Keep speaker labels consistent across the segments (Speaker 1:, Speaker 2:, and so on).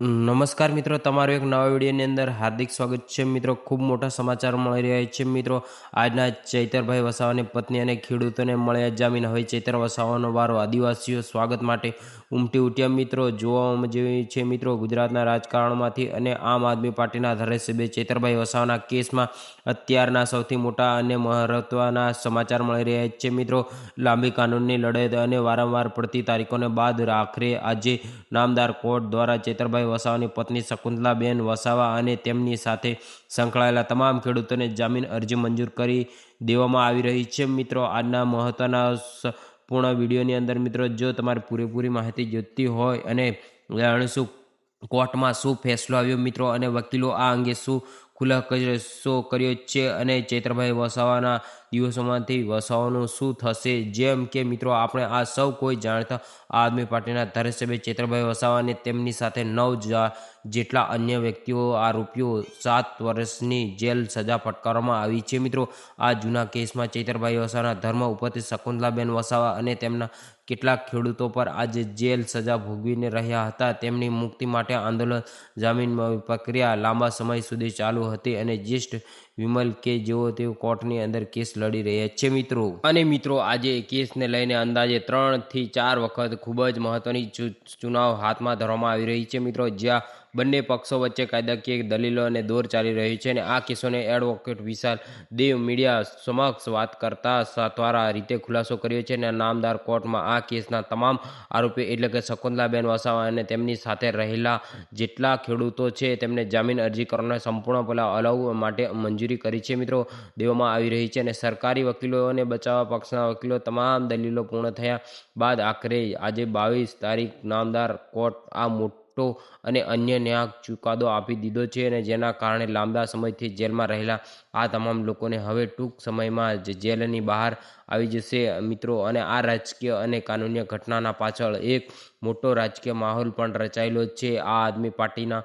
Speaker 1: નમસ્કાર મિત્રો, તમારો એક નવા વિડીયોની અંદર હાર્દિક સ્વાગત છે મિત્રો. ખૂબ મોટા સમાચાર મળી રહ્યા છે મિત્રો. આજના ચૈતરભાઈ વસાવાની પત્ની અને ખેડૂતોને મળ્યા જામીન. હવે ચૈતર વસાવાનો વારો. આદિવાસીઓ સ્વાગત માટે ઉમટી ઉઠ્યા મિત્રો. જોવામાં જેવી છે મિત્રો, ગુજરાતના રાજકારણમાંથી અને આમ આદમી પાર્ટીના ધારાસભ્ય ચૈતરભાઈ વસાવાના કેસમાં અત્યારના સૌથી મોટા અને મહત્વના સમાચાર મળી રહ્યા છે મિત્રો. લાંબી કાનૂનની લડત અને વારંવાર પડતી તારીખોને બાદ આખરે આજે નામદાર કોર્ટ દ્વારા ચૈતરભાઈ વસાવાની પત્ની શકુંતલાબેન વસાવા અને તેમની સાથે સંકળાયેલા તમામ ખેડૂતોને જામીન અરજી મંજૂર કરી દેવામાં આવી રહી છે મિત્રો. આજના મહત્વના પૂર્ણ વિડીયોની અંદર મિત્રો, જો તમારે પૂરેપૂરી માહિતી જોઈતી હોય અને જાણીશું કોર્ટમાં શું ફેસલો આવ્યો મિત્રો, અને વકીલો આ અંગે શું ખુલાસો કર્યો છે, અને ચૈતરભાઈ વસાવાના દિવસોમાંથી વસાવાનું શું થશે. જેમ કે મિત્રો, આપણે આ સૌ કોઈ જાણતા આદમી પાર્ટીના ધારાસભ્ય ચૈતરભાઈ વસાવા અને તેમની સાથે 9 જેટલા અન્ય વ્યક્તિઓ આરોપીઓ 7 વર્ષની જેલ સજા ફટકારવામાં આવી છે મિત્રો. આ જૂના કેસમાં ચૈતરભાઈ વસાવાના ધર્મ ઉપરથી શકુંતલાબેન વસાવા અને તેમના કેટલાક ખેડૂતો પર આજે જેલ સજા ભોગવીને રહ્યા હતા. તેમની મુક્તિ માટે આંદોલન, જામીન પ્રક્રિયા લાંબા સમય સુધી ચાલુ હતી અને જ્યેષ્ઠ વિમલ કે જેઓ તેઓ કોર્ટની અંદર કેસ લડી રહ્યા છે મિત્રો. અને મિત્રો, આજે કેસને લઈને અંદાજે 3 થી 4 વખત ખૂબ જ મહત્વની ચુનાવ હાથમાં ધરવામાં આવી રહી છે મિત્રો, જ્યાં બંને પક્ષો વચ્ચે કાયદાકીય દલીલો અને દોર ચાલી રહી છે. અને આ કેસોને એડવોકેટ વિશાલ દેવ મીડિયા સમક્ષ વાત કરતા સત્વરા રીતે ખુલાસો કર્યો છે. અને નામદાર કોર્ટમાં આ કેસના તમામ આરોપીઓ એટલે કે શકુંતલાબેન વસાવા અને તેમની સાથે રહેલા જેટલા ખેડૂતો છે તેમને જામીન અરજી કરવાનો સંપૂર્ણપણે અલાઉ માટે મંજૂરી કરી છે મિત્રો, દેવામાં આવી રહી છે. અને સરકારી વકીલો અને બચાવ પક્ષના વકીલો તમામ દલીલો પૂર્ણ થયા બાદ આખરે આજે 22 તારીખ નામદાર કોર્ટ આ મોટો અને અન્ય ન્યાય ચુકાદો આપી દીધો છે. અને જેના કારણે લાંબા સમયથી જેલમાં રહેલા આ તમામ લોકોને હવે ટૂંક સમયમાં જ જેલની બહાર આવી જશે મિત્રો. અને આ રાજકીય અને કાનૂની ઘટનાના પાછળ એક મોટો રાજકીય માહોલ પણ રચાયેલો છે. આ આદમી પાર્ટીના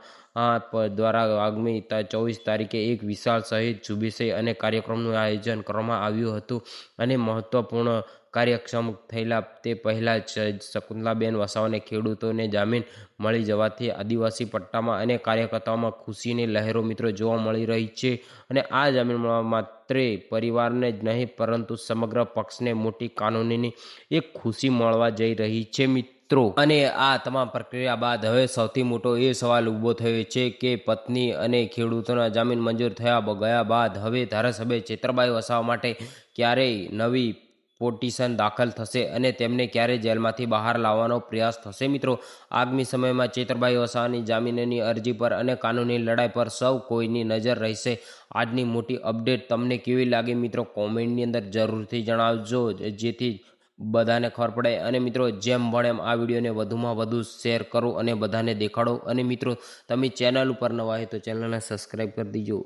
Speaker 1: દ્વારા આગામી 24 તારીખે એક વિશાળ શહીદ ઝુંબેશ અને કાર્યક્રમનું આયોજન કરવામાં આવ્યું હતું. અને મહત્વપૂર્ણ કાર્યક્ષમ થયેલા તે પહેલાં જ શકુંતલાબેન વસાવાને ખેડૂતોને જામીન મળી જવાથી આદિવાસી પટ્ટામાં અને કાર્યકર્તાઓમાં ખુશીની લહેરો મિત્રો જોવા મળી રહી છે. અને આ જામીન માત્ર પરિવારને જ નહીં પરંતુ સમગ્ર પક્ષને મોટી કાનૂનીની એક ખુશી મળવા જઈ રહી છે મિત્રો. અને આ તમામ પ્રક્રિયા બાદ હવે સૌથી મોટો એ સવાલ ઊભો થયો છે કે પત્ની અને ખેડૂતોના જામીન મંજૂર થયા ગયા બાદ હવે ધારાસભ્ય ચૈતરભાઈ વસાવા માટે ક્યારેય નવી પિટિશન દાખલ થશે અને તેમને ક્યારે જેલમાંથી બહાર લાવવાનો પ્રયાસ થશે મિત્રો. આગામી સમયમાં ચૈતરભાઈ વસાવાની જામીનની અરજી પર અને કાનૂની લડાઈ પર સૌ કોઈની નજર રહેશે. આજની મોટી અપડેટ તમને કેવી લાગી મિત્રો, કોમેન્ટની અંદર જરૂરથી જણાવજો, જેથી બધાને ખબર પડે. અને મિત્રો, જેમ ભણે એમ આ વિડીયોને વધુમાં વધુ શેર કરો અને બધાને દેખાડો. અને મિત્રો, તમે ચેનલ ઉપર નવા હોય તો ચેનલને સબસ્ક્રાઈબ કરી દીજો.